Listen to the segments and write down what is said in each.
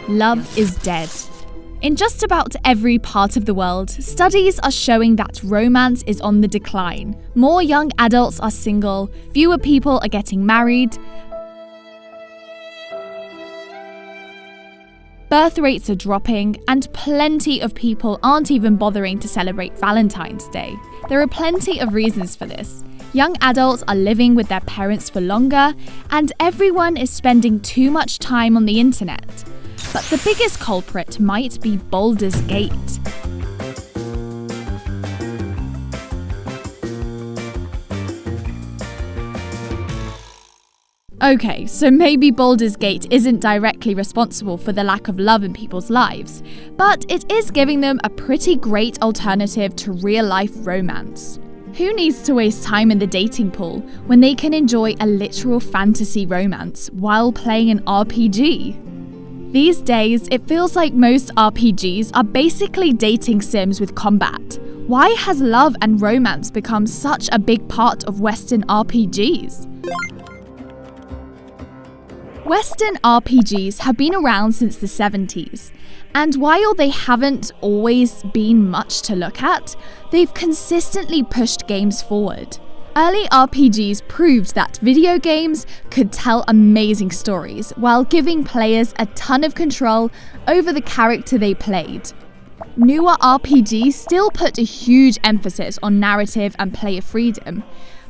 Love is dead. In just about every part of the world, studies are showing that romance is on the decline. More young adults are single, fewer people are getting married, birth rates are dropping, and plenty of people aren't even bothering to celebrate Valentine's Day. There are plenty of reasons for this. Young adults are living with their parents for longer, and everyone is spending too much time on the internet. But the biggest culprit might be Baldur's Gate. Okay, so maybe Baldur's Gate isn't directly responsible for the lack of love in people's lives, but it is giving them a pretty great alternative to real-life romance. Who needs to waste time in the dating pool when they can enjoy a literal fantasy romance while playing an RPG? These days, it feels like most RPGs are basically dating sims with combat. Why has love and romance become such a big part of Western RPGs? Western RPGs have been around since the 70s, and while they haven't always been much to look at, they've consistently pushed games forward. Early RPGs proved that video games could tell amazing stories while giving players a ton of control over the character they played. Newer RPGs still put a huge emphasis on narrative and player freedom,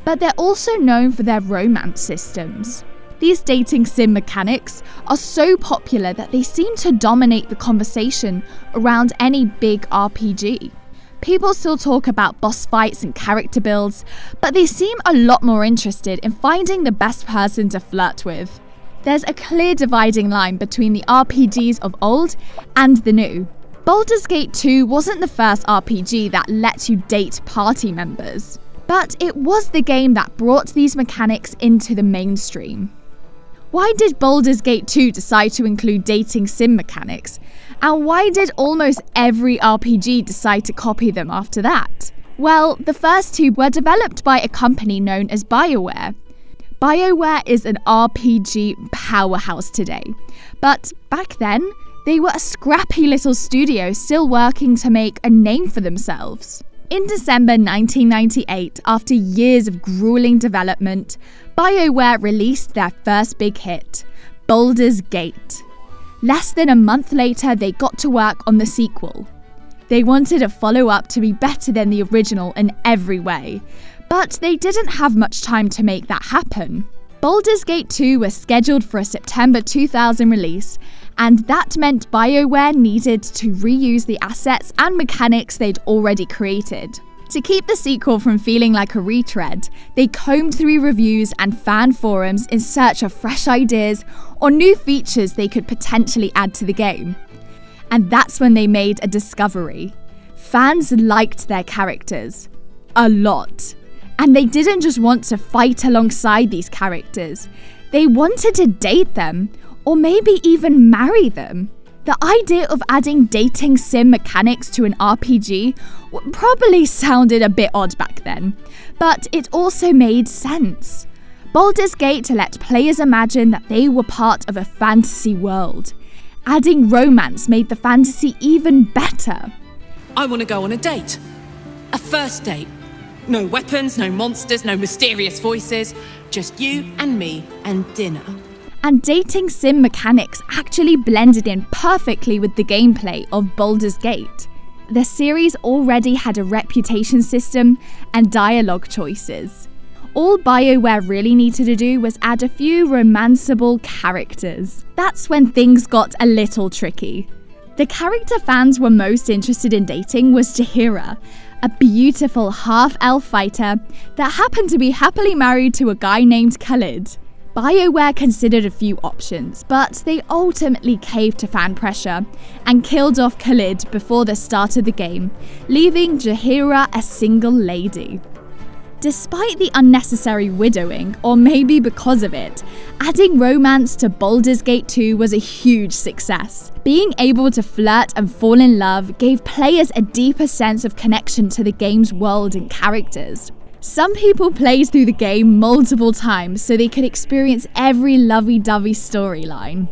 but they're also known for their romance systems. These dating sim mechanics are so popular that they seem to dominate the conversation around any big RPG. People still talk about boss fights and character builds, but they seem a lot more interested in finding the best person to flirt with. There's a clear dividing line between the RPGs of old and the new. Baldur's Gate 2 wasn't the first RPG that lets you date party members, but it was the game that brought these mechanics into the mainstream. Why did Baldur's Gate 2 decide to include dating sim mechanics? And why did almost every RPG decide to copy them after that? Well, the first two were developed by a company known as BioWare. BioWare is an RPG powerhouse today, but back then, they were a scrappy little studio still working to make a name for themselves. In December 1998, after years of grueling development, BioWare released their first big hit, Baldur's Gate. Less than a month later, they got to work on the sequel. They wanted a follow-up to be better than the original in every way, but they didn't have much time to make that happen. Baldur's Gate 2 was scheduled for a September 2000 release, and that meant BioWare needed to reuse the assets and mechanics they'd already created. To keep the sequel from feeling like a retread, they combed through reviews and fan forums in search of fresh ideas or new features they could potentially add to the game. And that's when they made a discovery. Fans liked their characters. A lot. And they didn't just want to fight alongside these characters. They wanted to date them, or maybe even marry them. The idea of adding dating sim mechanics to an RPG probably sounded a bit odd back then, but it also made sense. Baldur's Gate let players imagine that they were part of a fantasy world. Adding romance made the fantasy even better. I want to go on a date. A first date. No weapons, no monsters, no mysterious voices. Just you and me and dinner. And dating sim mechanics actually blended in perfectly with the gameplay of Baldur's Gate. The series already had a reputation system and dialogue choices. All BioWare really needed to do was add a few romanceable characters. That's when things got a little tricky. The character fans were most interested in dating was Jaheira, a beautiful half-elf fighter that happened to be happily married to a guy named Khalid. BioWare considered a few options, but they ultimately caved to fan pressure and killed off Khalid before the start of the game, leaving Jaheira a single lady. Despite the unnecessary widowing, or maybe because of it, adding romance to Baldur's Gate 2 was a huge success. Being able to flirt and fall in love gave players a deeper sense of connection to the game's world and characters. Some people played through the game multiple times so they could experience every lovey-dovey storyline.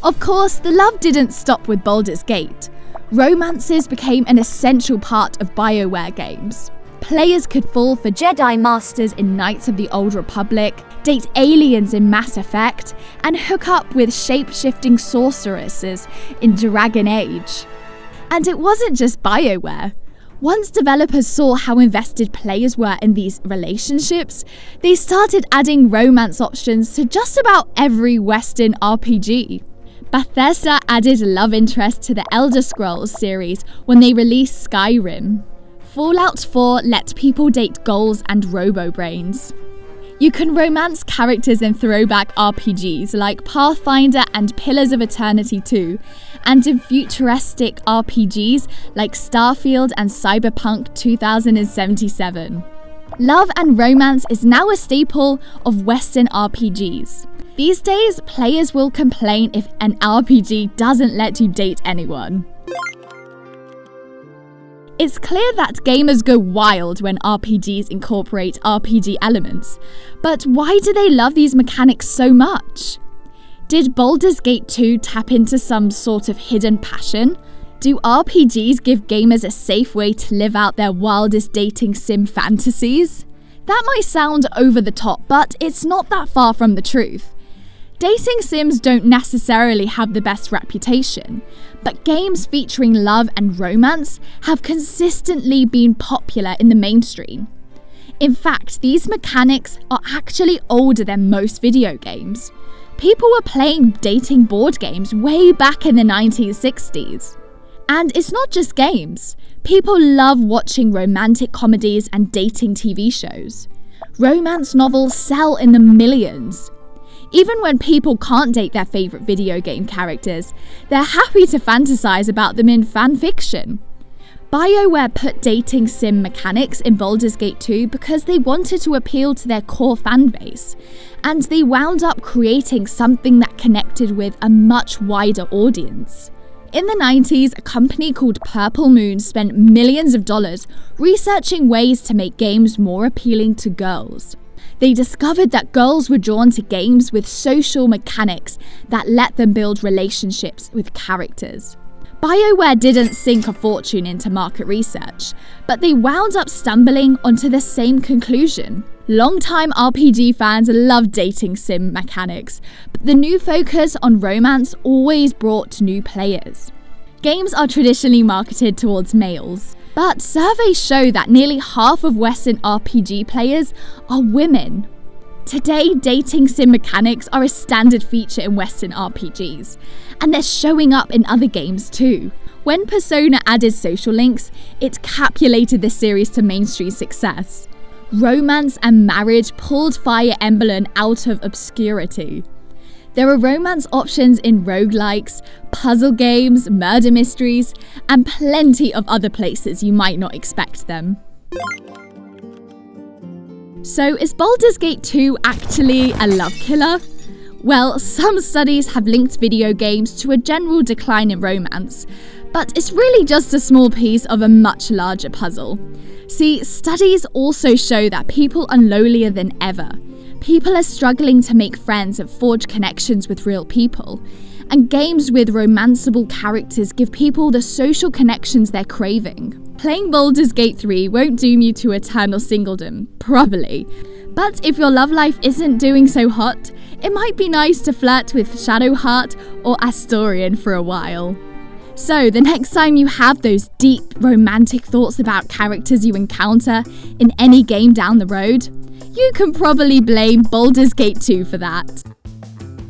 Of course, the love didn't stop with Baldur's Gate. Romances became an essential part of BioWare games. Players could fall for Jedi Masters in Knights of the Old Republic, date aliens in Mass Effect, and hook up with shape-shifting sorceresses in Dragon Age. And it wasn't just BioWare. Once developers saw how invested players were in these relationships, they started adding romance options to just about every Western RPG. Bethesda added love interest to the Elder Scrolls series when they released Skyrim. Fallout 4 let people date ghouls and robo-brains. You can romance characters in throwback RPGs like Pathfinder and Pillars of Eternity 2, and in futuristic RPGs like Starfield and Cyberpunk 2077. Love and romance is now a staple of Western RPGs. These days, players will complain if an RPG doesn't let you date anyone. It's clear that gamers go wild when RPGs incorporate RPG elements, but why do they love these mechanics so much? Did Baldur's Gate 2 tap into some sort of hidden passion? Do RPGs give gamers a safe way to live out their wildest dating sim fantasies? That might sound over the top, but it's not that far from the truth. Dating sims don't necessarily have the best reputation, but games featuring love and romance have consistently been popular in the mainstream. In fact, these mechanics are actually older than most video games. People were playing dating board games way back in the 1960s. And it's not just games. People love watching romantic comedies and dating TV shows. Romance novels sell in the millions. Even when people can't date their favourite video game characters, they're happy to fantasize about them in fan fiction. BioWare put dating sim mechanics in Baldur's Gate 2 because they wanted to appeal to their core fan base, and they wound up creating something that connected with a much wider audience. In the 90s, a company called Purple Moon spent millions of dollars researching ways to make games more appealing to girls. They discovered that girls were drawn to games with social mechanics that let them build relationships with characters. BioWare didn't sink a fortune into market research, but they wound up stumbling onto the same conclusion. Longtime RPG fans love dating sim mechanics, but the new focus on romance always brought new players. Games are traditionally marketed towards males, but surveys show that nearly half of Western RPG players are women. Today, dating sim mechanics are a standard feature in Western RPGs, and they're showing up in other games too. When Persona added social links, it capulated the series to mainstream success. Romance and marriage pulled Fire Emblem out of obscurity. There are romance options in roguelikes, puzzle games, murder mysteries, and plenty of other places you might not expect them. So is Baldur's Gate 2 actually a love killer? Well, some studies have linked video games to a general decline in romance, but it's really just a small piece of a much larger puzzle. See, studies also show that people are lonelier than ever. People are struggling to make friends and forge connections with real people. And games with romanceable characters give people the social connections they're craving. Playing Baldur's Gate 3 won't doom you to eternal singledom, probably. But if your love life isn't doing so hot, it might be nice to flirt with Shadowheart or Asturion for a while. So, the next time you have those deep, romantic thoughts about characters you encounter in any game down the road, you can probably blame Baldur's Gate 2 for that.